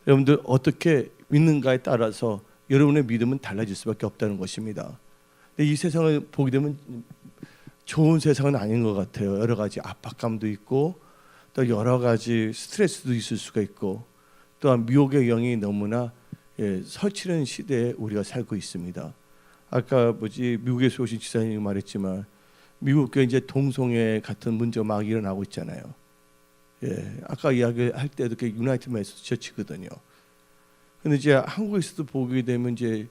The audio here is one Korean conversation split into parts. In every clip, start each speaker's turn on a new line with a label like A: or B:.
A: 여러분들 어떻게 믿는가에 따라서 여러분의 믿음은 달라질 수밖에 없다는 것입니다. 근데 이 세상을 보게 되면 좋은 세상은 아닌 것 같아요. 여러 가지 압박감도 있고 또 여러 가지 스트레스도 있을 수가 있고 또한 미혹의 영이 너무나 설치는 시대에 우리가 살고 있습니다. 아까 미국에서 오신 지사님이 말했지만 미국 교회 이제 동성애 같은 문제가 막 일어나고 있잖아요. 아까 이야기할 때도 그 유나이티드 메소디스트 처치거든요. 근데 이제 한국에서도 보게 되면 이제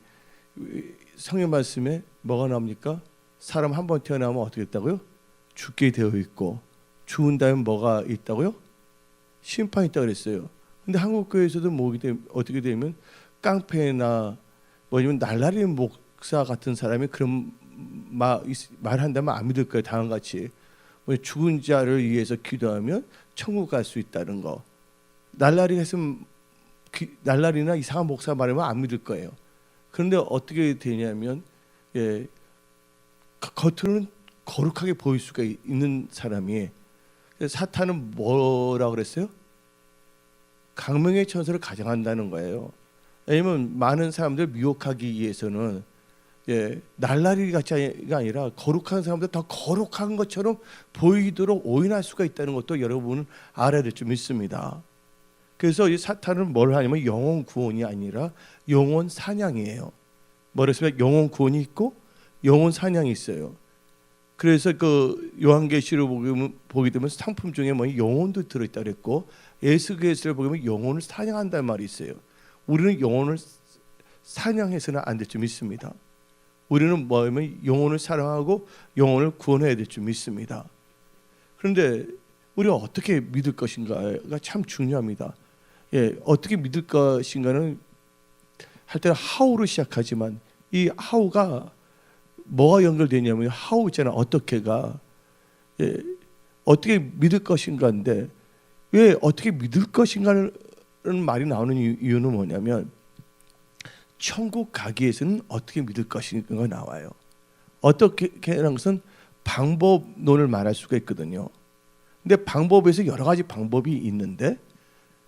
A: 성경 말씀에 뭐가 나옵니까? 사람 한 번 태어나면 어떻게 됐다고요? 죽게 되어 있고 죽은 다음에 뭐가 있다고요? 심판이 있다고 그랬어요. 근데 한국 교회에서도 어떻게 되면 깡패나 뭐냐면 날라리 목사 같은 사람이 그런 말한다면 안 믿을 거예요. 다음같이 죽은 자를 위해서 기도하면 천국 갈 수 있다는 거. 날라리나 이상한 목사 말하면 안 믿을 거예요. 그런데 어떻게 되냐면 겉으로는 거룩하게 보일 수가 있는 사람이 사탄은 뭐라고 그랬어요? 강명의 천사를 가장한다는 거예요. 왜냐면 많은 사람들 미혹하기 위해서는 날라리 같이가 아니라 거룩한 사람들 더 거룩한 것처럼 보이도록 오인할 수가 있다는 것도 여러분은 알아야 될 줄 믿습니다. 그래서 이 사탄은 뭘 하냐면 영혼 구원이 아니라 영혼 사냥이에요. 뭐랬으면 영혼 구원이 있고 영혼 사냥이 있어요. 그래서 그 요한계시를 보게 되면 상품 중에 뭐 영혼도 들어있다 그랬고 예수계시를 보게 되면 영혼을 사냥한다는 말이 있어요. 우리는 영혼을 사냥해서는 안 될 줄 믿습니다. 우리는 뭐냐면 영혼을 사랑하고 영혼을 구원해야 될 줄 믿습니다. 그런데 우리가 어떻게 믿을 것인가가 참 중요합니다. 어떻게 믿을 것인가는 할 때는 how로 시작하지만 이 how가 뭐가 연결되냐면 how 있잖아요. 어떻게가 어떻게 믿을 것인가인데 왜 어떻게 믿을 것인가는 말이 나오는 이유는 뭐냐면 천국 가기 위해서는 어떻게 믿을 것인가가 나와요. 어떻게라는 것은 방법론을 말할 수가 있거든요. 근데 방법에서 여러 가지 방법이 있는데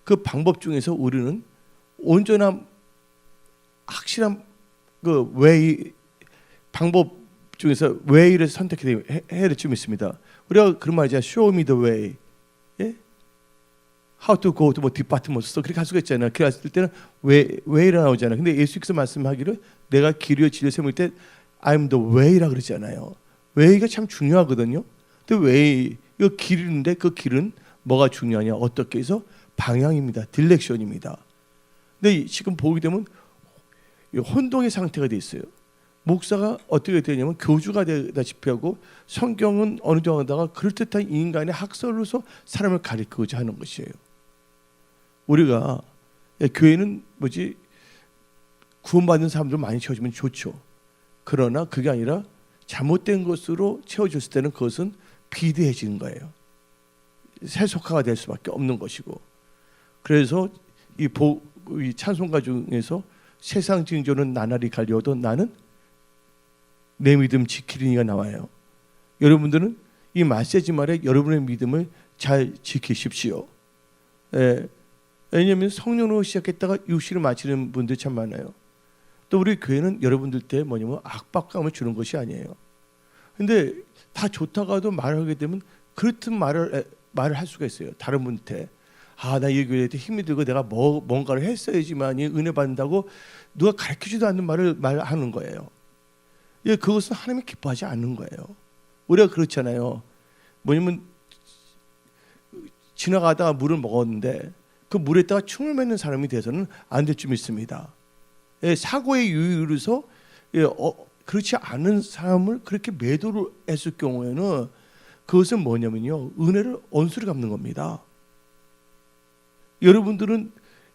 A: 그 방법 중에서 우리는 온전한 확실한 그 way 방법 중에서 way를 선택해야 될 줄 믿습니다. 우리가 그런 말이죠. Show me the way. How to go to 뭐 디파트먼트 그렇게 할 수가 있잖아요. 그랬을 때는 way라 나오잖아요. 근데 예수께서 말씀하기를 내가 길이요 진리요 생명일 때 I'm the way라 그러잖아요. way가 참 중요하거든요. 근데 way 이거 길인데 그 길은 뭐가 중요하냐? 어떻게 해서 방향입니다. 딜렉션입니다. 근데 지금 보게 되면 혼동의 상태가 돼 있어요. 목사가 어떻게 되냐면 교주가 되다시피 하고 성경은 어느 정도 하다가 그럴듯한 인간의 학설로서 사람을 가리키고자 하는 것이에요. 우리가 교회는 구원받는 사람들 많이 채워주면 좋죠. 그러나 그게 아니라 잘못된 것으로 채워줬을 때는 그것은 비대해지는 거예요. 세속화가 될 수밖에 없는 것이고. 그래서 이 찬송가 중에서 세상 징조는 나날이 갈려도 나는 내 믿음 지키리니가 나와요. 여러분들은 이 메시지 말에 여러분의 믿음을 잘 지키십시오. 왜냐하면 성령으로 시작했다가 육신을 마치는 분들이 참 많아요. 또 우리 교회는 여러분들 때 뭐냐면 압박감을 주는 것이 아니에요. 근데 다 좋다가도 말하게 되면 그렇든 말을 할 수가 있어요. 다른 분한테 나 이 교회에 힘이 들고 내가 뭔가를 했어야지만이 은혜 받는다고 누가 가르치지도 않는 말하는 거예요. 그것은 하나님이 기뻐하지 않는 거예요. 우리가 그렇잖아요. 뭐냐면 지나가다가 물을 먹었는데 그 물에다가 춤을 맺는 사람이 돼서는 안 될 줄 믿습니다. 사고의 유의로서 그렇지 않은 사람을 그렇게 매도를 했을 경우에는 그것은 뭐냐면요, 은혜를 원수를 갚는 겁니다. 여러분들은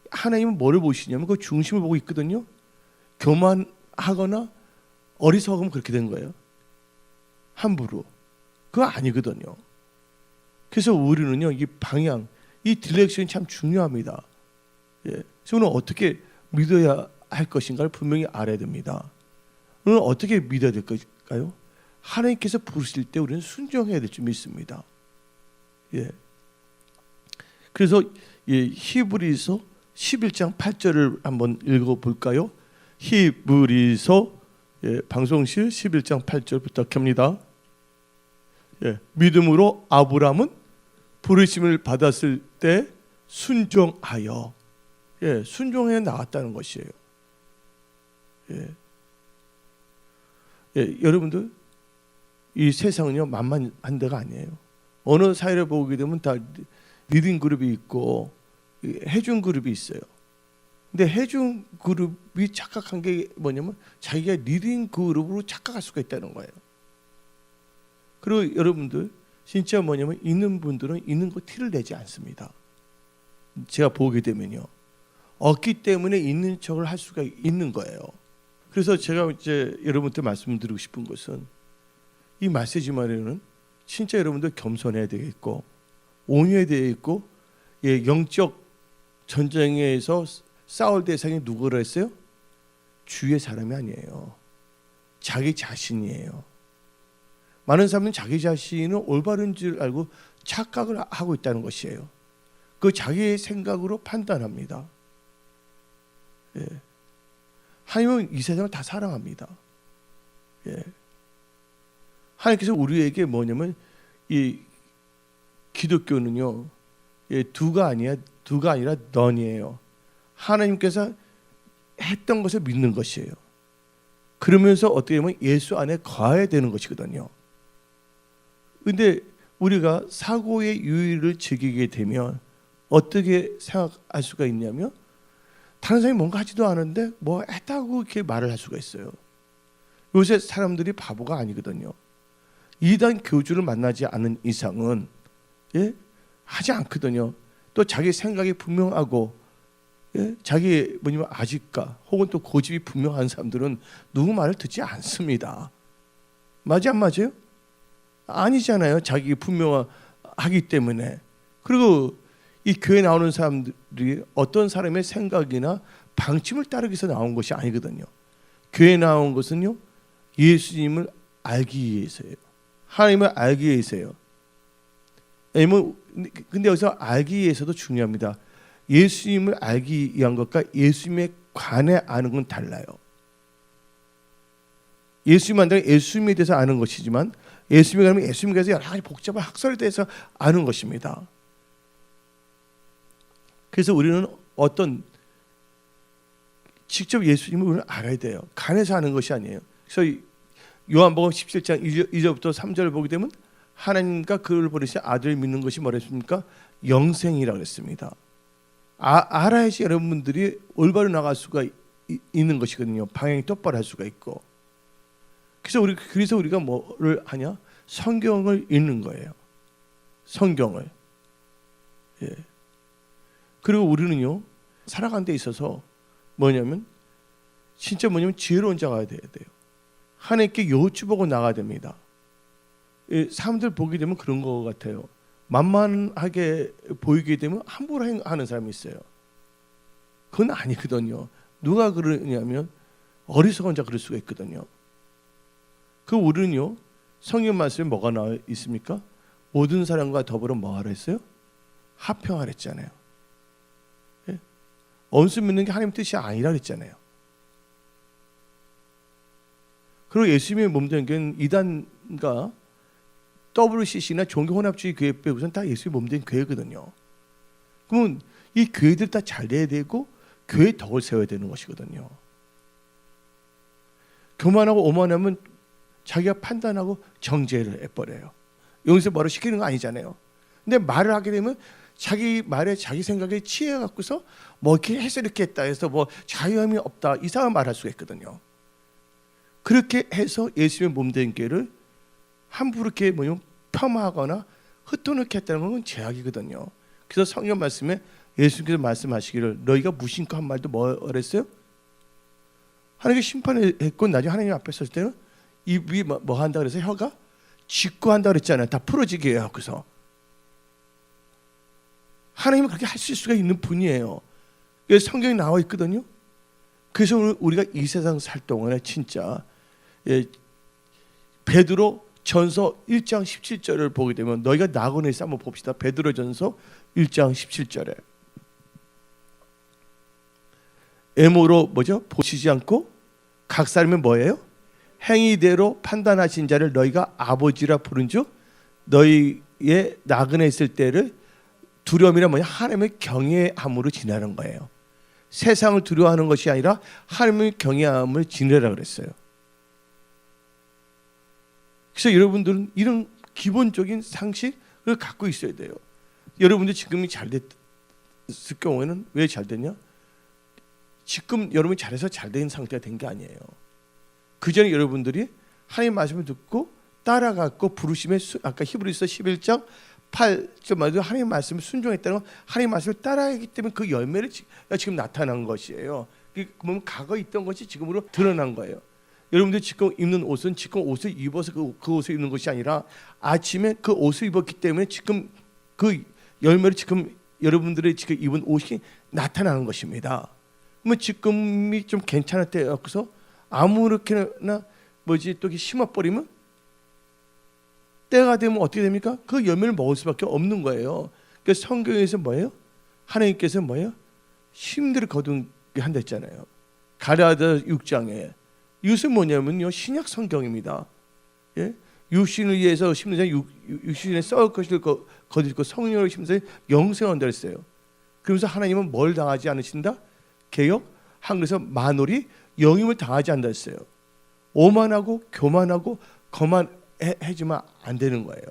A: 하나님은 뭐를 보시냐면 그 중심을 보고 있거든요. 교만하거나 어리석으면 그렇게 된 거예요. 함부로. 그거 아니거든요. 그래서 우리는요, 이 방향, 이 디렉션이 참 중요합니다. 그래서 오늘 어떻게 믿어야 할 것인가를 분명히 알아야 됩니다. 오늘 어떻게 믿어야 될까요? 하나님께서 부르실 때 우리는 순종해야 될 줄 믿습니다. 그래서 히브리서 11장 8절을 한번 읽어볼까요? 히브리서 방송실 11장 8절부터 켭니다. 믿음으로 아브라함은 부르심을 받았을 때 순종하여 순종해 나갔다는 것이에요. 여러분들 이 세상은요 만만한 데가 아니에요. 어느 사회를 보게 되면 다 리딩 그룹이 있고 해준 그룹이 있어요. 근데 해준 그룹이 착각한 게 뭐냐면 자기가 리딩 그룹으로 착각할 수가 있다는 거예요. 그리고 여러분들 진짜 뭐냐면 있는 분들은 있는 거 티를 내지 않습니다. 제가 보게 되면요 없기 때문에 있는 척을 할 수가 있는 거예요. 그래서 제가 이제 여러분한테 말씀드리고 싶은 것은 이 메시지만으로는 진짜 여러분들 겸손해야 되겠고 온유해야 되겠고 영적 전쟁에서 싸울 대상이 누구라 했어요? 주의 사람이 아니에요. 자기 자신이에요. 많은 사람은 자기 자신은 올바른 줄 알고 착각을 하고 있다는 것이에요. 그 자기의 생각으로 판단합니다. 하나님은 이 세상을 다 사랑합니다. 하나님께서 우리에게 뭐냐면 이 기독교는요 두가 아니라 넌이에요. 하나님께서 했던 것을 믿는 것이에요. 그러면서 어떻게 보면 예수 안에 거해야 되는 것이거든요. 근데 우리가 사고의 유의를 즐기게 되면 어떻게 생각할 수가 있냐면 다른 사람이 뭔가 하지도 않은데 뭐 했다고 이렇게 말을 할 수가 있어요. 요새 사람들이 바보가 아니거든요. 이단 교주를 만나지 않은 이상은 하지 않거든요. 또 자기 생각이 분명하고 자기 뭐냐면 아직까 혹은 또 고집이 분명한 사람들은 누구 말을 듣지 않습니다. 맞아 안 맞아요? 아니잖아요. 자기 분명하기 때문에. 그리고 이 교회 나오는 사람들이 어떤 사람의 생각이나 방침을 따르기 위해서 나온 것이 아니거든요. 교회 나온 것은요 예수님을 알기 위해서예요. 하나님을 알기 위해서예요. 근데 여기서 알기 위해서도 중요합니다. 예수님을 알기 위한 것과 예수님에 관해 아는 건 달라요. 예수님 한다면 예수님에 대해서 아는 것이지만 예수님에 관하면 예수님에 대해서 여러 가지 복잡한 학설에 대해서 아는 것입니다. 그래서 우리는 어떤 직접 예수님을 우리는 알아야 돼요. 간에서 아는 것이 아니에요. 그래서 요한복음 17장 2절부터 3절을 보게 되면 하나님과 그를 보내신 아들을 믿는 것이 뭐랬습니까? 영생이라고 했습니다. 알아야지 여러분들이 올바로 나갈 수가 있는 것이거든요. 방향이 똑바로 할 수가 있고. 그래서 우리가 뭐를 하냐? 성경을 읽는 거예요. 성경을. 그리고 우리는요 살아가는 데 있어서 뭐냐면 진짜 뭐냐면 지혜로운 자가 돼야 돼요. 하나님께 여쭈보고 나가야 됩니다. 사람들 보게 되면 그런 것 같아요. 만만하게 보이게 되면 함부로 하는 사람이 있어요. 그건 아니거든요. 누가 그러냐면 어리석은 자 그럴 수가 있거든요. 그 우리는요 성경 말씀에 뭐가 나와 있습니까? 모든 사람과 더불어 뭐 하라 했어요? 합평하라 했잖아요. 원수 믿는 게 하나님 뜻이 아니라 그랬잖아요. 그리고 예수님의 몸된 교회는 이단과 WCC나 종교혼합주의 교회 빼고선 다 예수의 몸된 교회거든요. 그러면 이 교회들 다 잘 돼야 되고 교회 덕을 세워야 되는 것이거든요. 교만하고 오만하면 자기가 판단하고 정죄를 해버려요. 여기서 뭐를 시키는 거 아니잖아요. 근데 말을 하게 되면 자기 말에 자기 생각에 취해 갖고서 뭐 이렇게 해서 이렇게 했다 해서 뭐 자유함이 없다 이상한 말할 수가 있거든요. 그렇게 해서 예수님의 몸된 교회를 함부로 이렇게 뭐냐면 폄하하거나 흩어놓게 했다는 건 죄악이거든요. 그래서 성경 말씀에 예수님께서 말씀하시기를 너희가 무심코 한 말도 뭐랬어요? 하나님께 심판했고 나중에 하나님 앞에 섰을 때는 입이 뭐 한다 그래서 혀가 직구한다 그랬잖아요. 다 풀어지게 해요. 그래서 하나님은 그렇게 하실 수가 있는 분이에요. 성경에 나와 있거든요. 그래서 우리가 이 세상 살 동안에 진짜 베드로 전서 1장 17절을 보게 되면 너희가 낙원에 있어 한번 봅시다. 베드로 전서 1장 17절에 외모로 뭐죠? 보시지 않고 각 사람이 뭐예요? 행위대로 판단하신 자를 너희가 아버지라 부른즉 너희의 나그네 있을 때를 두려움이라 뭐냐? 하나님의 경외함으로 지내는 거예요. 세상을 두려워하는 것이 아니라 하나님의 경외함을 지내라 그랬어요. 그래서 여러분들은 이런 기본적인 상식을 갖고 있어야 돼요. 여러분들 지금이 잘 됐을 경우에는 왜 잘 됐냐? 지금 여러분이 잘해서 잘 된 상태가 된 게 아니에요. 그 전에 여러분들이 하나님 말씀을 듣고 따라갔고 부르심에 아까 히브리서 11장 8절마다 하나님 말씀을 순종했다는 건 하나님 말씀을 따라하기 때문에 그 열매를 지금 나타난 것이에요. 그러면 과거에 있던 것이 지금으로 드러난 거예요. 여러분들 지금 입는 옷은 지금 옷을 입어서 그 옷을 입는 것이 아니라 아침에 그 옷을 입었기 때문에 지금 그 열매를 지금 여러분들의 지금 입은 옷이 나타나는 것입니다. 그러면 지금이 좀 괜찮을 때여서 아무렇게나 또 심어버리면 때가 되면 어떻게 됩니까? 그 열매를 먹을 수밖에 없는 거예요. 그러니까 성경에서 뭐예요? 하나님께서 뭐예요? 힘들을 거두게 한다 했잖아요. 가랴서 6장에 이것은 뭐냐면요, 신약 성경입니다. 예? 육신을 위해서 심는 자는 육신에 썩을 것을 거두고 성령을 심는 자는 영생을 얻는다 했어요. 그러면서 하나님은 뭘 당하지 않으신다? 개역 한글에서 만홀이 영임을 당하지 않는다 했어요. 오만하고 교만하고 거만해지면 안 되는 거예요.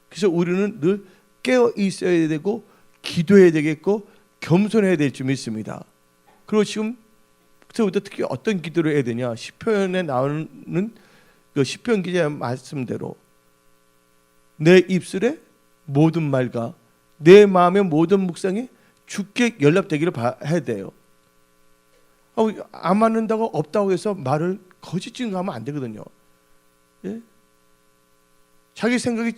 A: 그래서 우리는 늘 깨어 있어야 되고 기도해야 되겠고 겸손해야 될 줄 믿습니다. 그리고 지금 그때부터 특히 어떤 기도를 해야 되냐? 시편에 나오는 그 시편 기자의 말씀대로 내 입술에 모든 말과 내 마음의 모든 묵상이 주께 연락되기를 해야 돼요. 안 맞는다고 없다고 해서 말을 거짓 증거하면 안 되거든요. 예? 자기 생각에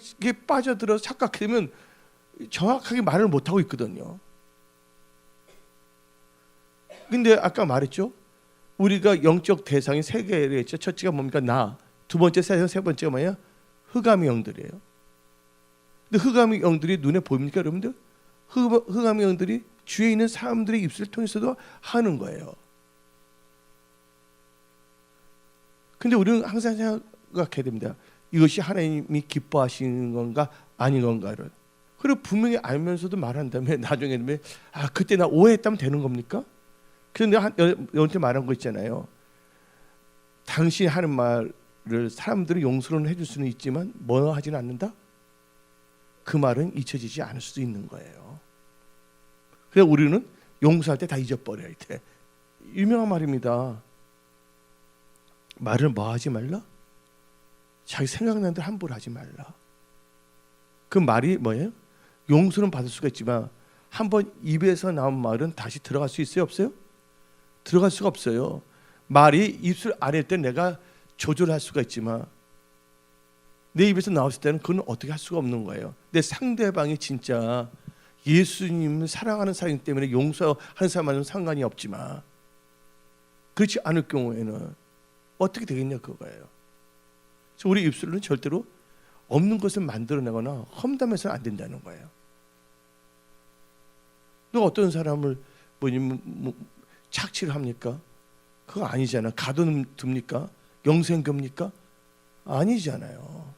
A: 빠져들어서 착각하면 정확하게 말을 못하고 있거든요. 근데 아까 말했죠. 우리가 영적 대상이 세 개를 했죠. 첫째가 뭡니까? 나. 두 번째 세상, 세 번째가 뭐야? 흑암의 영들이에요. 근데 흑암의 영들이 눈에 보입니까, 여러분들? 흑암의 영들이 주위에 있는 사람들의 입술을 통해서도 하는 거예요. 근데 우리는 항상 생각해야 됩니다. 이것이 하나님이 기뻐하시는 건가 아닌 건가를. 그리고 분명히 알면서도 말한다면 나중에 그때 나 오해했다면 되는 겁니까? 그런데 너한테 말한 거 있잖아요. 당신이 하는 말을 사람들이 용서는 해줄 수는 있지만 뭐 하지는 않는다? 그 말은 잊혀지지 않을 수도 있는 거예요. 그래서 우리는 용서할 때 다 잊어버려야 돼. 유명한 말입니다. 말을 뭐 하지 말라? 자기 생각나는 대로 함부로 하지 말라. 그 말이 뭐예요? 용서는 받을 수가 있지만 한번 입에서 나온 말은 다시 들어갈 수 있어요? 없어요? 들어갈 수가 없어요. 말이 입술 아래일 때 내가 조절할 수가 있지만 내 입에서 나왔을 때는 그건 어떻게 할 수가 없는 거예요. 내 상대방이 진짜 예수님을 사랑하는 사람 때문에 용서하는 사람과는 상관이 없지만 그렇지 않을 경우에는 어떻게 되겠냐 그거예요. 그래서 우리 입술은 절대로 없는 것을 만들어내거나 험담해서는 안 된다는 거예요. 너 어떤 사람을 착취를 합니까? 그거 아니잖아. 가둬둡니까? 영생급니까? 아니잖아요.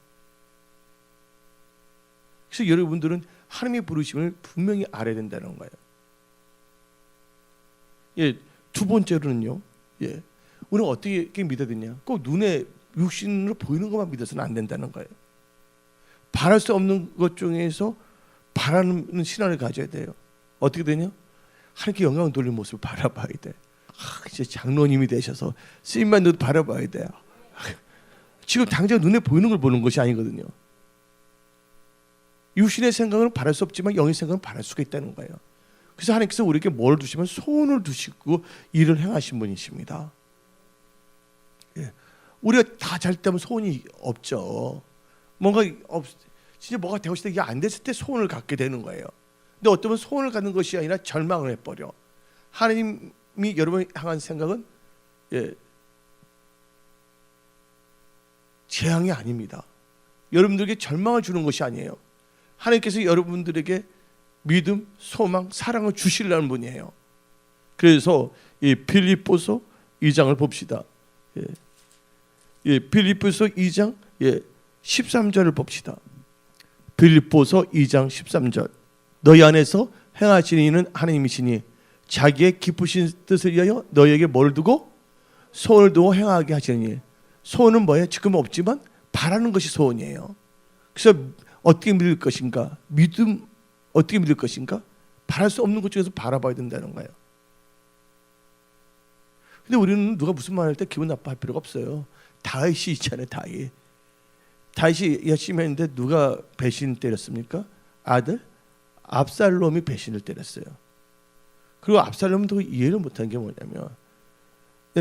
A: 그래서 여러분들은 하나님의 부르심을 분명히 알아야 된다는 거예요. 예, 두 번째로는요. 예, 우리는 어떻게 믿어야 되냐? 꼭 눈에 육신으로 보이는 것만 믿어서는 안 된다는 거예요. 바랄 수 없는 것 중에서 바라는 신앙을 가져야 돼요. 어떻게 되냐? 하나님께 영광 돌리는 모습을 바라봐야 돼. 이제 장로님이 되셔서 쓰임만 넣어도 바라봐야 돼요. 지금 당장 눈에 보이는 걸 보는 것이 아니거든요. 육신의 생각은 바랄 수 없지만 영의 생각은 바랄 수가 있다는 거예요. 그래서 하나님께서 우리에게 뭘 두시면 소원을 두시고 일을 행하신 분이십니다. 예. 우리가 다 잘 때면 소원이 없죠. 진짜 뭐가 되고 싶다 이게 안 됐을 때 소원을 갖게 되는 거예요. 근데 어떤 분 소원을 갖는 것이 아니라 절망을 해버려. 하나님이 여러분을 향한 생각은 재앙이 아닙니다. 여러분들에게 절망을 주는 것이 아니에요. 하나님께서 여러분들에게 믿음, 소망, 사랑을 주시려는 분이에요. 그래서 이 빌립보서 2장을 봅시다. 빌립보서 2장 13절을 봅시다. 빌립보서 2장 13절. 너희 안에서 행하시는 이는 하나님이시니 자기의 기쁘신 뜻을 위하여 너희에게 뭘 두고 소원을 두고 행하게 하시니. 소원은 뭐예요? 지금 없지만 바라는 것이 소원이에요. 그래서 어떻게 믿을 것인가? 믿음 어떻게 믿을 것인가? 바랄 수 없는 것 중에서 바라봐야 된다는 거예요. 근데 우리는 누가 무슨 말 할 때 기분 나빠할 필요가 없어요. 다윗이 있잖아요. 다윗이 열심히 했는데 누가 배신 때렸습니까? 아들 압살롬이 배신을 때렸어요. 그리고 압살롬도 그이해를 못한 게 뭐냐면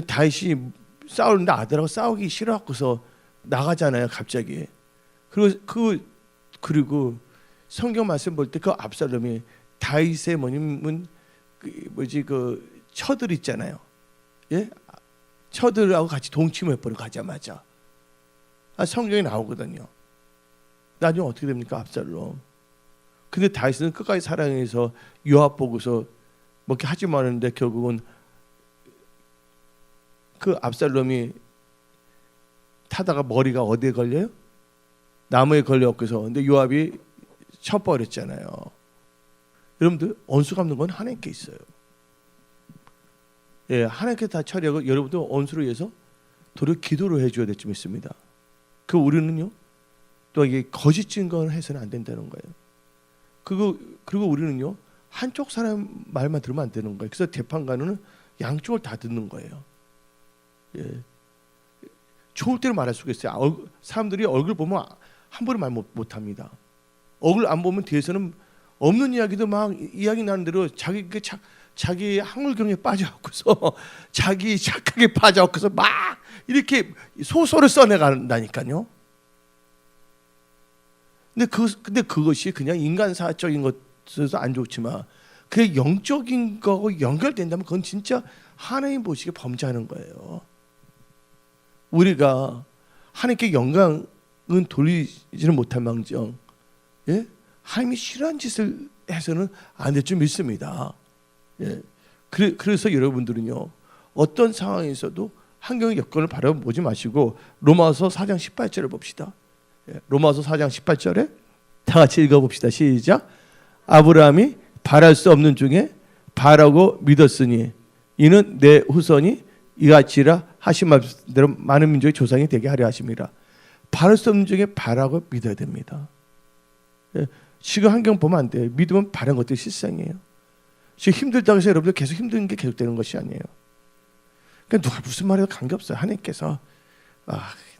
A: 다윗이 싸우는데 아들하고 싸우기 싫어갖고서 나가잖아요. 갑자기. 그리고 성경 말씀 볼 때 그 압살롬이 다윗의 뭐냐면 그 처들 있잖아요. 예? 처들하고 같이 동침해버리고 가자마자 성경에 나오거든요. 나중에 어떻게 됩니까? 압살롬. 근데 다윗은 끝까지 사랑해서 요압 보고서 뭐 이렇게 하지 말았는데 결국은 그 압살롬이 타다가 머리가 어디에 걸려요? 나무에 걸려갖고서. 근데 요압이 쳐버렸잖아요. 여러분들 원수 갚는 건 하나님께 있어요. 하나님께 다 처리하고 여러분도 원수를 위해서 도리어 기도를 해줘야 될 줄 믿습니다. 그 우리는요 또 이게 거짓 증거를 해서는 안 된다는 거예요. 그리고 우리는요 한쪽 사람 말만 들으면 안 되는 거예요. 그래서 재판관은 양쪽을 다 듣는 거예요. 좋을 대로 말할 수가 있어요. 사람들이 얼굴 보면 함부로 말 못합니다. 얼굴 안 보면 뒤에서는 없는 이야기도 막 이야기 나는 대로 자기 학물경에 빠져갖고서 자기 착하게 빠져갖고서 막 이렇게 소설을 써내간다니까요. 근데 그것이 그냥 인간사적인 것에서 안 좋지만 그게 영적인 거하고 연결된다면 그건 진짜 하나님 보시기에 범죄하는 거예요. 우리가 하나님께 영광은 돌리지는 못할 망정, 하나님이 싫어하는 짓을 해서는 안 될 줄 믿습니다. 그래서 여러분들은요 어떤 상황에서도 환경의 여건을 바라보지 마시고 로마서 4장 18절을 봅시다. 로마서 4장 18절에 다 같이 읽어봅시다. 시작. 아브라함이 바랄 수 없는 중에 바라고 믿었으니 이는 내 후손이 이같이라 하신 말대로 많은 민족의 조상이 되게 하려 하심이라. 바랄 수 없는 중에 바라고 믿어야 됩니다. 지금 환경 보면 안 돼요. 믿으면 바른 것들이 실상이에요. 지금 힘들다고 해서 여러분들 계속 힘든 게 계속되는 것이 아니에요. 그러니까 누가 무슨 말해도 관계없어요. 하나님께서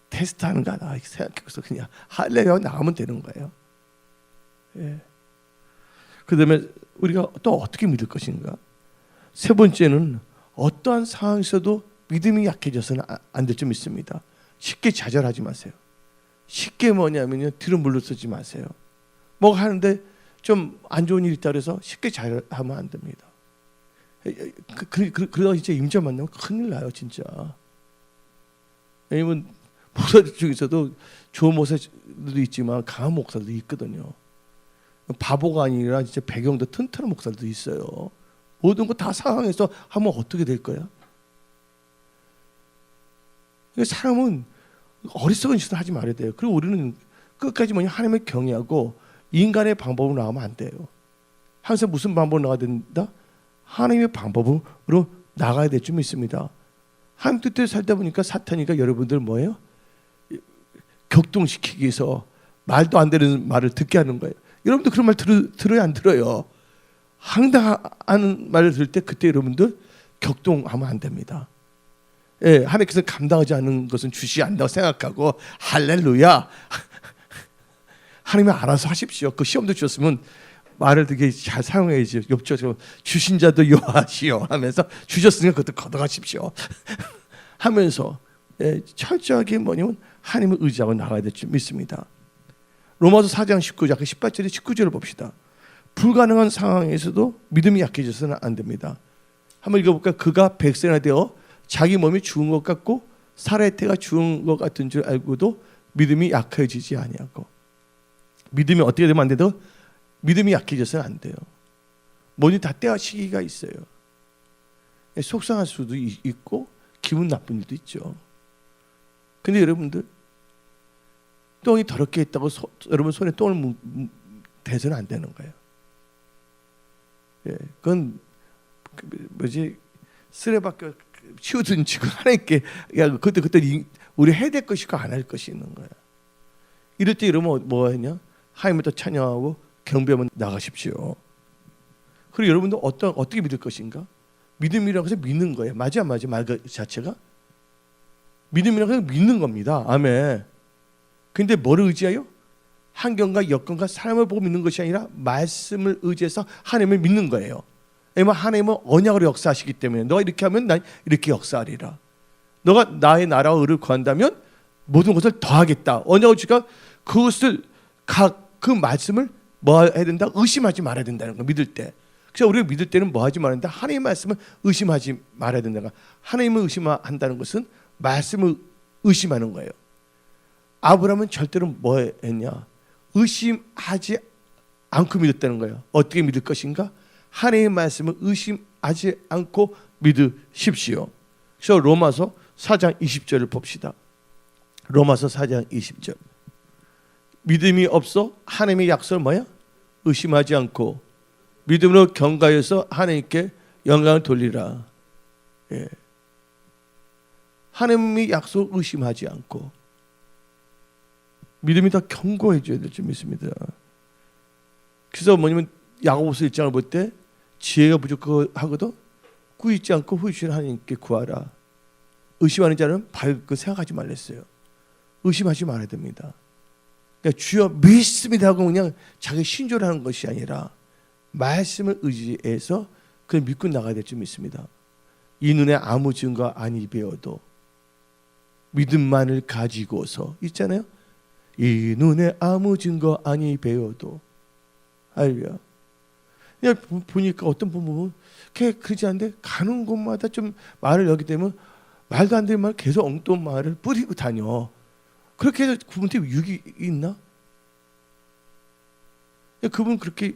A: 테스트하는 거 하나 생각해서 그냥 할래요 나오면 되는 거예요. 그 다음에 우리가 또 어떻게 믿을 것인가. 세 번째는 어떠한 상황에서도 믿음이 약해져서는 안 될 줄 믿습니다. 쉽게 좌절하지 마세요. 쉽게 뭐냐면요 뒤로 물러서지 마세요. 뭐 하는데 좀 안 좋은 일이 있다 그래서 쉽게 좌절하면 안 됩니다. 그러다가 진짜 임자 만나면 큰일 나요 진짜. 왜냐면 목사들 중에서도 좋은 목사들도 있지만 강한 목사들도 있거든요. 바보가 아니라 진짜 배경도 튼튼한 목사들도 있어요. 모든 거 다 상황에서 하면 어떻게 될 거야? 사람은 어리석은 짓을 하지 말아야 돼요. 그리고 우리는 끝까지 하나님을 경외하고 인간의 방법으로 나가면 안 돼요. 항상 무슨 방법으로 나가야 된다? 하나님의 방법으로 나가야 될 줄 믿습니다. 하나님 뜻대로 살다 보니까 사탄이가 여러분들 뭐예요? 격동시키기 위해서 말도 안 되는 말을 듣게 하는 거예요. 여러분들 그런 말 들어요 안 들어요? 황당한 말을 들을 때 그때 여러분들 격동하면 안 됩니다. 하나님께서 감당하지 않는 것은 주시지 않는다고 생각하고 할렐루야 하나님이 알아서 하십시오. 그 시험도 주셨으면 말을 되게 잘 사용해야지. 욥죠. 주신 자도 여호와시오 하면서 주셨으니까 그것도 걷어가십시오 하면서 철저하게 뭐냐면 하나님을 의지하고 나가야 될 줄 믿습니다. 로마서 4장 19절 18절에 19절을 봅시다. 불가능한 상황에서도 믿음이 약해져서는 안 됩니다. 한번 읽어볼까요? 그가 백세나 되어 자기 몸이 죽은 것 같고 살아의 태가 죽은 것 같은 줄 알고도 믿음이 약해지지 아니하고. 믿음이 어떻게 되면 안 돼도 믿음이 약해져서는 안 돼요. 뭐니 다 때와 시기가 있어요. 속상할 수도 있고 기분 나쁜 일도 있죠. 근데 여러분들 똥이 더럽게 있다고 여러분 손에 똥을 대서는 안 되는 거예요. 예, 그건 쓰레받겨 치우든지 하나님께 야 그때 우리 해야 될 것이고 안 할 것이 있는 거야. 이럴 때 이러면 뭐 했냐? 하나님을 또 찬양하고 경배하면 나가십시오. 그리고 여러분도 어떻게 믿을 것인가? 믿음이라고 해서 믿는 거예요. 맞아 말 자체가 믿음이라고 해서 믿는 겁니다. 아멘. 근데 뭐를 의지하여? 환경과 여건과 사람을 보고 믿는 것이 아니라 말씀을 의지해서 하나님을 믿는 거예요. 왜냐면 하나님은 언약으로 역사하시기 때문에 너가 이렇게 하면 난 이렇게 역사하리라. 너가 나의 나라와 의를 구한다면 모든 것을 더하겠다. 언약을 주가 그것을 그 말씀을 뭐 해야 된다? 의심하지 말아야 된다는 거 믿을 때. 그래서 우리가 믿을 때는 뭐 하지 말아야 된다? 하나님의 말씀을 의심하지 말아야 된다는 거. 하나님을 의심한다는 것은 말씀을 의심하는 거예요. 아브라함은 절대로 뭐 했냐? 의심하지 않고 믿었다는 거예요. 어떻게 믿을 것인가? 하나님의 말씀을 의심하지 않고 믿으십시오. 그래서 로마서 4장 20절을 봅시다. 로마서 4장 20절. 믿음이 없어 하나님의 약속을 뭐야? 의심하지 않고 믿음으로 경가해서 하나님께 영광을 돌리라. 예. 하나님의 약속을 의심하지 않고 믿음이 더 견고해져야 될 줄 믿습니다. 그래서 뭐냐면 야고보서 1장을 볼 때 지혜가 부족하거든 꾸짖지 않고 후이신 하나님께 구하라. 의심하는 자는 밝고 생각하지 말랬어요. 의심하지 말아야 됩니다. 그러니까 주여 믿습니다 하고 그냥 자기 신조를 하는 것이 아니라 말씀을 의지해서 그걸 믿고 나가야 될 줄 믿습니다. 이 눈에 아무 증거 아니 배워도 믿음만을 가지고서 있잖아요. 이 눈에 아무 증거 아니 배워도 할렐루야. 그냥 보니까 어떤 분 보면 그러지 않는데 가는 곳마다 좀 말을 여기 되면 말도 안 되는 말 계속 엉뚱한 말을 뿌리고 다녀. 그렇게 해서 그분한테 유익이 있나? 그분 그렇게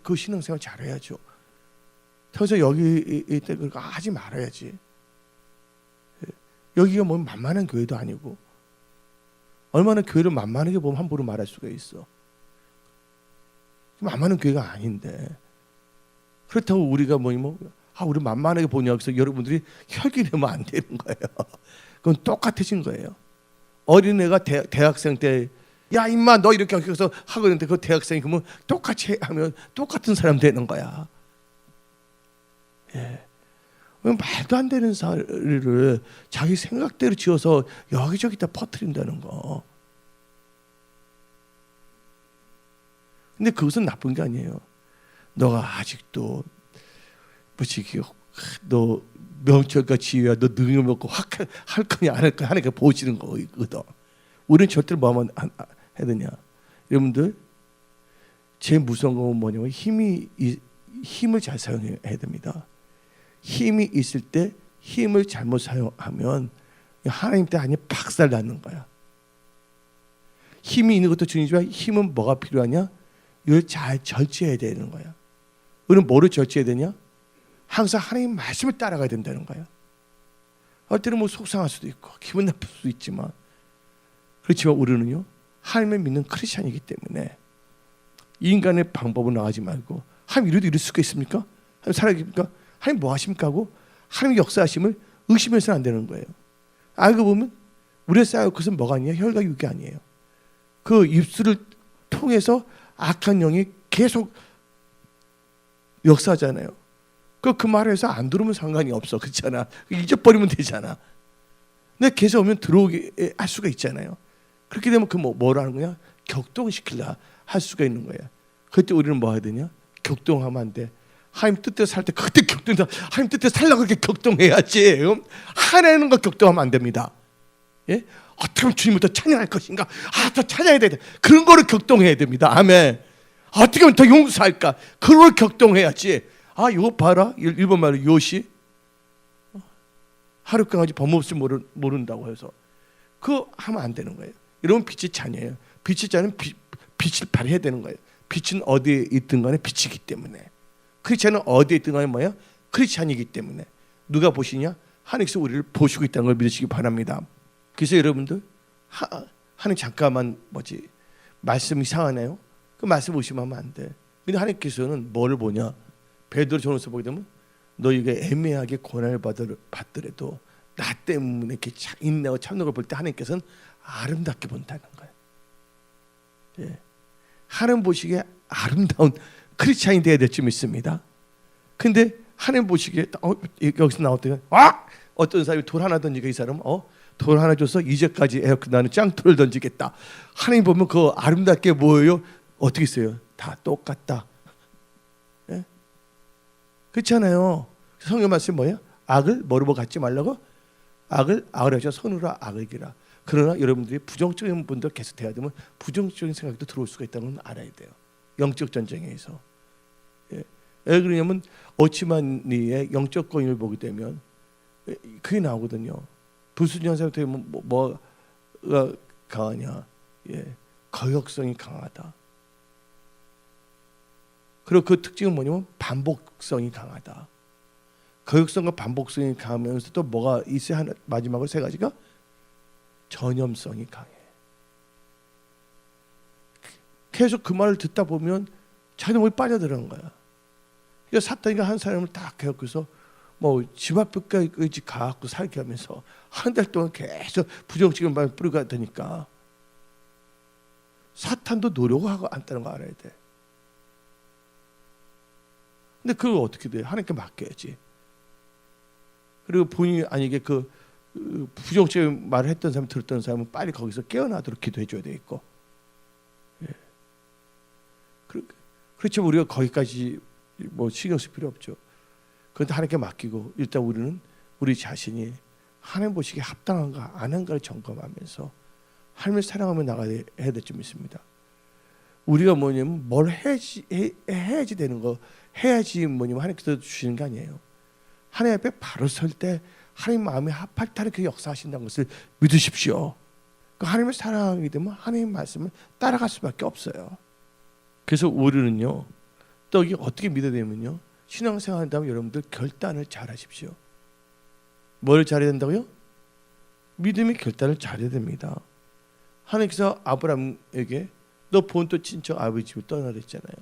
A: 그 신앙생활 잘해야죠. 그래서 여기 있다 그러니까 하지 말아야지. 여기가 뭐 만만한 교회도 아니고 얼마나 교회를 만만하게 보면 함부로 말할 수가 있어. 만만한 교회가 아닌데 그렇다고 우리가 우리 만만하게 보냐 그래서 여러분들이 혈기 내면 안 되는 거예요. 그건 똑같아진 거예요. 어린애가 대학생 때 야 임마 너 이렇게 해서 하고 있는데 그 대학생이 그러면 똑같이 하면 똑같은 사람 되는 거야. 예. 말도 안 되는 소리를 자기 생각대로 지어서 여기저기다 퍼뜨린다는 거. 근데 그것은 나쁜 게 아니에요. 너가 아직도 너 명철과 지혜야 너 능력 먹고 확 할 거냐 안 할 거냐 하니까 보여지는 거거든. 우리는 절대로 뭐하면 해야 되냐. 여러분들 제일 무서운 건 뭐냐면 힘을 잘 사용해야 됩니다. 힘이 있을 때 힘을 잘못 사용하면 하나님 때 아니면 박살 나는 거야. 힘이 있는 것도 중요하지만 힘은 뭐가 필요하냐? 이걸 잘 절제해야 되는 거야. 우리는 뭐를 절제해야 되냐? 항상 하나님 말씀을 따라가야 된다는 거야. 어떨 때는 속상할 수도 있고 기분 나쁠 수도 있지만 그렇지만 우리는요 하나님을 믿는 크리스찬이기 때문에 인간의 방법을 나가지 말고 하나님 이래도 이럴 수가 있습니까? 하나님 살아계십니까? 하나님 뭐 하십니까? 하고 하나님의 역사하심을 의심해서는 안 되는 거예요. 알고 보면 우리의 쌓여 그것은 뭐가 아니에요? 혈과 육이 아니에요. 그 입술을 통해서 악한 영이 계속 역사하잖아요. 그 말을 해서 안 들으면 상관이 없어. 그렇잖아. 잊어버리면 되잖아. 근데 계속 오면 들어오게 할 수가 있잖아요. 그렇게 되면 뭐라는 거야? 격동시키려 할 수가 있는 거야. 그때 우리는 뭐 해야 되냐? 격동하면 안 돼. 하나님 뜻대로 살 때 그때 격동해서 하나님 뜻대로 살려고 그렇게 격동해야지. 하나님은 거 격동하면 안 됩니다. 예? 어떻게 하면 주님을 더 찬양할 것인가? 더 찬양해야 돼. 그런 거를 격동해야 됩니다. 아멘. 어떻게 하면 더 용서할까? 그런 걸 격동해야지. 이거 봐라. 일본 말로 요시. 하루 강아지 범없이 모른다고 해서 그거 하면 안 되는 거예요. 이러면 빛이 잔이에요. 빛이 잔은 빛을 발휘해야 되는 거예요. 빛은 어디에 있든 간에 빛이기 때문에. 크리스찬은 어디에 있든 간에 뭐야? 크리스찬이기 때문에 누가 보시냐? 하나님께서 우리를 보시고 있다는 걸 믿으시기 바랍니다. 그래서 여러분들 하나님 잠깐만 말씀이 이상하네요. 그 말씀 의심하면 안 돼. 근데 하나님께서는 뭐를 보냐? 베드로전서 보게 되면 너희가 애매하게 고난을 받더라도 나 때문에 이렇게 인내하고 참는 걸 볼 때 하나님께서는 아름답게 본다는 거예요. 예. 하나님 보시기에 아름다운 크리스찬이 되어야 될 줄 믿습니다. 근데 하나님 보시기에 여기서 나왔더니 어떤 사람이 돌 하나 던지고 이 사람은 돌 하나 줘서 이제까지 나는 짱돌을 던지겠다. 하나님 보면 그 아름답게 뭐예요? 어떻게 써요? 다 똑같다. 예? 그렇잖아요. 성경 말씀 뭐예요? 악을 뭐로 갖지 말라고? 악을 하셔 선으로 악을 이기라. 그러나 여러분들이 부정적인 분들 계속 돼야 되면 부정적인 생각도 들어올 수가 있다는 걸 알아야 돼요. 영적 전쟁에서. 예. 왜 그러냐면 어치만니의 영적 권위를 보게 되면 그게 나오거든요. 불순종한 사람 되면 뭐가 강하냐? 예. 거역성이 강하다. 그리고 그 특징은 뭐냐면 반복성이 강하다. 거역성과 반복성이 강하면서 또 뭐가 있어야 하나, 마지막으로 세 가지가 전염성이 강해. 계속 그 말을 듣다 보면 자기 몸에 빠져들어간 거야. 그러니까 사탄이가 한 사람을 딱 개혁해서 집 앞까지 가갖고 살게 하면서 한 달 동안 계속 부정적인 말을 뿌리고 하니까 사탄도 노력하고 안다는 거 알아야 돼. 근데 그걸 어떻게 돼? 하나님께 맡겨야지. 그리고 본인이 아니게 그 부정적인 말을 했던 사람 들었던 사람은 빨리 거기서 깨어나도록 기도해 줘야 되겠고. 예. 그렇죠. 우리가 거기까지 신경 쓸 필요 없죠. 그런데 하나님께 맡기고 일단 우리는 우리 자신이 하나님 보시기에 합당한가 안 한가를 점검하면서 하나님을 사랑하며 나가야 될 줄 믿습니다. 우리가 뭐냐면 뭘 해야지 되는 거 해야지 뭐냐면 하나님께서 주시는 게 아니에요. 하나님 앞에 바로 설 때 하나님 마음에 합할 때 그 역사하신다는 것을 믿으십시오. 하나님을 사랑하게 되면 하나님 말씀을 따라갈 수밖에 없어요. 그래서 우리는요 또 이게 어떻게 믿어야 되면요 신앙생활 한다면 여러분들 결단을 잘 하십시오. 뭘 잘해야 된다고요? 믿음의 결단을 잘해야 됩니다. 하나님께서 아브라함에게 너 본토 친척 아버지 집을 떠나라 했잖아요.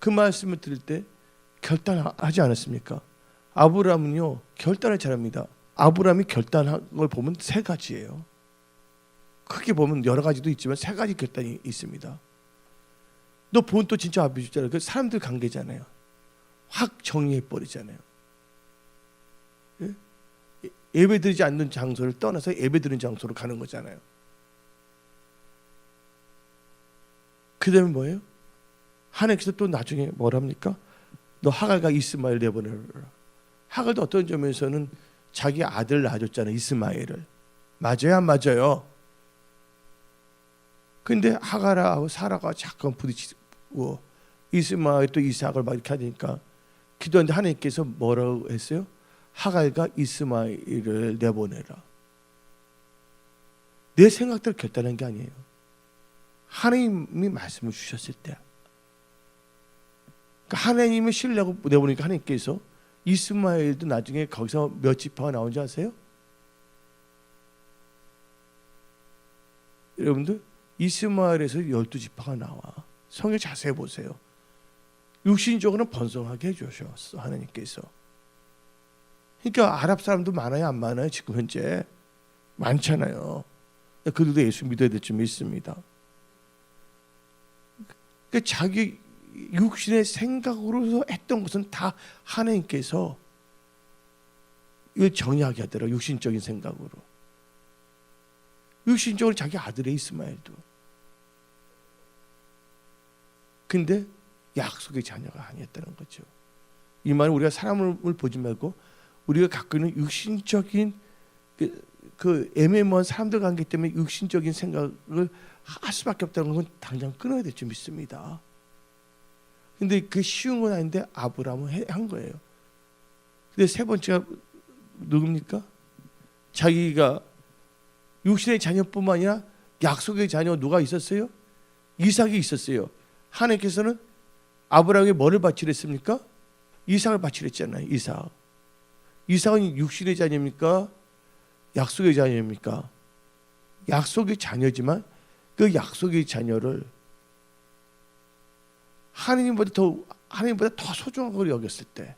A: 그 말씀을 들을 때 결단하지 않았습니까? 아브라함은요 결단을 잘합니다. 아브라함이 결단한 걸 보면 세 가지예요. 크게 보면 여러 가지도 있지만 세 가지 결단이 있습니다. 너 본토 친척 아버지 집잖아요. 그 사람들 관계잖아요. 확 정리해 버리잖아요. 예? 예배드리지 않는 장소를 떠나서 예배드리는 장소로 가는 거잖아요. 그 다음에 뭐예요? 하나님께서 또 나중에 뭐랍니까? 너 하갈과 이스마엘 내보내라. 하갈도 어떤 점에서는 자기 아들 낳아줬잖아요. 이스마엘을. 맞아요 안 맞아요? 근데 하갈하고 사라가 잠깐 부딪히고 이스마엘 또 이삭을 막 이렇게 하니까 기도하는데 하나님께서 뭐라고 했어요? 하갈과 이스마엘을 내보내라. 내 생각대로 결단한 게 아니에요. 하나님이 말씀을 주셨을 때 그러니까 하나님을 신뢰하고 내보니까 하나님께서 이스마엘도 나중에 거기서 몇 지파가 나온지 아세요? 여러분들 이스마엘에서 12지파가 나와. 성경 자세히 보세요. 육신적으로는 번성하게 해주셨어 하나님께서. 그러니까 아랍 사람도 많아요 안 많아요? 지금 현재 많잖아요. 그들도 예수 믿어야 될 줄 믿습니다. 그러니까 자기 육신의 생각으로 했던 것은 다 하나님께서 이걸 정리하게 하더라고요. 육신적인 생각으로. 육신적으로 자기 아들의 이스마엘도. 근데 약속의 자녀가 아니었다는 거죠. 이 말은 우리가 사람을 보지 말고 우리가 갖고 있는 육신적인 그 애매모호한 사람들 관계 때문에 육신적인 생각을 할 수밖에 없다는 건 당장 끊어야 될 줄 믿습니다. 근데 그 쉬운 건 아닌데 아브라함은 한 거예요. 근데 세 번째가 누굽니까? 자기가 육신의 자녀뿐만 아니라 약속의 자녀 누가 있었어요? 이삭이 있었어요. 하나님께서는 아브라함에게 뭐를 바치랬습니까? 이삭을 바치랬잖아요. 이삭. 이삭은 육신의 자녀입니까? 약속의 자녀입니까? 약속의 자녀지만 그 약속의 자녀를 하나님보다 더 소중한 걸 여겼을 때,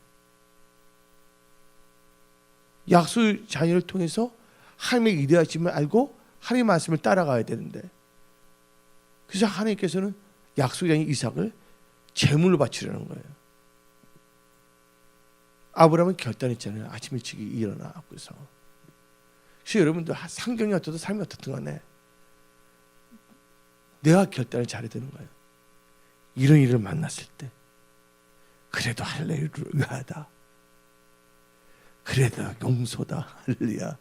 A: 약속의 자녀를 통해서 하나님의 위대하심을 알고 하나님의 말씀을 따라가야 되는데, 그래서 하나님께서는 약속의 자녀 이삭을 제물로 바치려는 거예요. 아브라함은 결단했잖아요. 아침 일찍 일어나 그래서. 그래서 여러분들 상경이 어떻든 삶이 어떻든 간에 내가 결단을 잘해야 되는 거예요. 이런 일을 만났을 때 그래도 할렐루야다, 그래도 용서다, 할렐루야,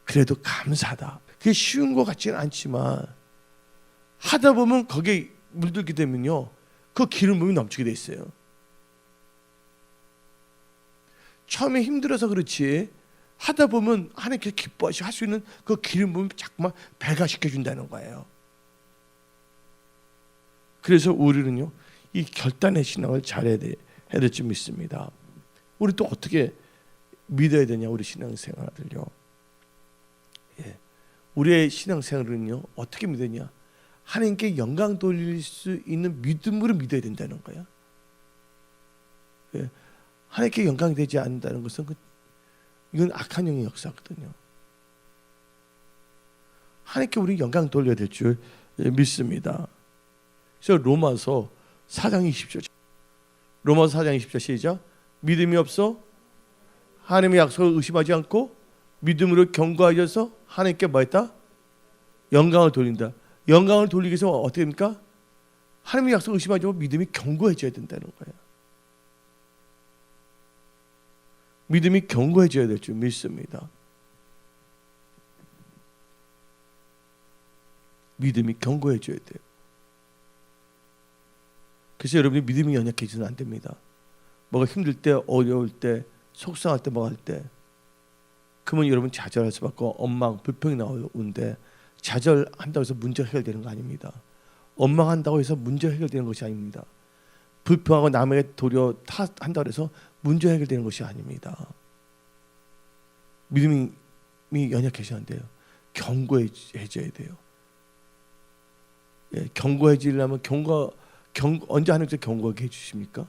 A: 그래도 감사다. 그게 쉬운 것 같지는 않지만 하다 보면 거기에 물들게 되면요, 그 기름 부음이 넘치게 돼 있어요. 처음에 힘들어서 그렇지 하다 보면 하나님께서 기뻐하시고 할 수 있는 그 기름 부음이 자꾸만 배가시켜 준다는 거예요. 그래서 우리는요, 이 결단의 신앙을 잘해야 될 줄 믿습니다. 우리 또 어떻게 믿어야 되냐, 우리 신앙생활을요. 우리의 신앙생활은요, 어떻게 믿느냐, 하나님께 영광 돌릴 수 있는 믿음으로 믿어야 된다는 거야. 하나님께 영광이 되지 않는다는 것은 이건 악한 영의 역사거든요. 하나님께 우리 영광 돌려야 될 줄 믿습니다. 그래서 로마서 4장 20절, 로마서 4장 20절 시작. 믿음이 없어 하나님의 약속을 의심하지 않고 믿음으로 견고하여서 하나님께 뭐 했다? 영광을 돌린다. 영광을 돌리기 위해서 어떻게 됩니까? 하나님의 약속을 의심하지 않고 믿음이 견고해져야 된다는 거예요. 믿음이 견고해져야 될 줄 믿습니다. 믿음이 견고해져야 돼요. 그래서 여러분이 믿음이 연약해지면 안 됩니다. 뭐가 힘들 때, 어려울 때, 속상할 때, 뭐 할 때, 그러면 여러분 좌절할 수밖에 없고 원망, 불평이 나오는데, 좌절한다고 해서 문제 해결되는 거 아닙니다. 원망한다고 해서 문제 해결되는 것이 아닙니다. 불평하고 남에게 도려 탓한다고 해서 문제 해결되는 것이 아닙니다. 믿음이 연약해지면 안 돼요. 견고해져야 돼요. 견고해지려면 언제 하나님께서 견고하게 해주십니까?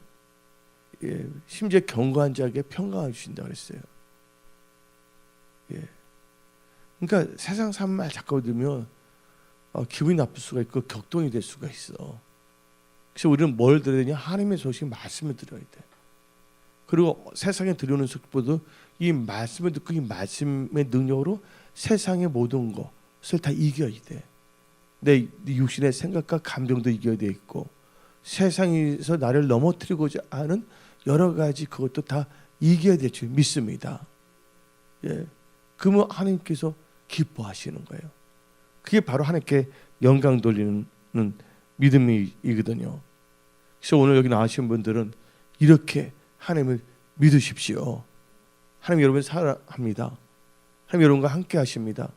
A: 심지어 견고한 자에게 평강을 주신다 그랬어요. 그러니까 세상 사람 말 자꾸 들으면 기분이 나쁠 수가 있고 격동이 될 수가 있어. 그래서 우리는 뭘 들어야 되냐? 하나님의 소식, 말씀을 들어야 돼. 그리고 세상에 들려오는 소식보다 이 말씀을 듣고 이 말씀의 능력으로 세상의 모든 것을 다 이겨야 돼. 내 육신의 생각과 감정도 이겨야 돼 있고, 세상에서 나를 넘어뜨리고자 하는 여러 가지 그것도 다 이겨야 될 줄 믿습니다. 그러면 하나님께서 기뻐하시는 거예요. 그게 바로 하나님께 영광 돌리는 믿음이거든요. 그래서 오늘 여기 나오신 분들은 이렇게 하나님을 믿으십시오. 하나님 여러분 사랑합니다. 하나님 여러분과 함께 하십니다.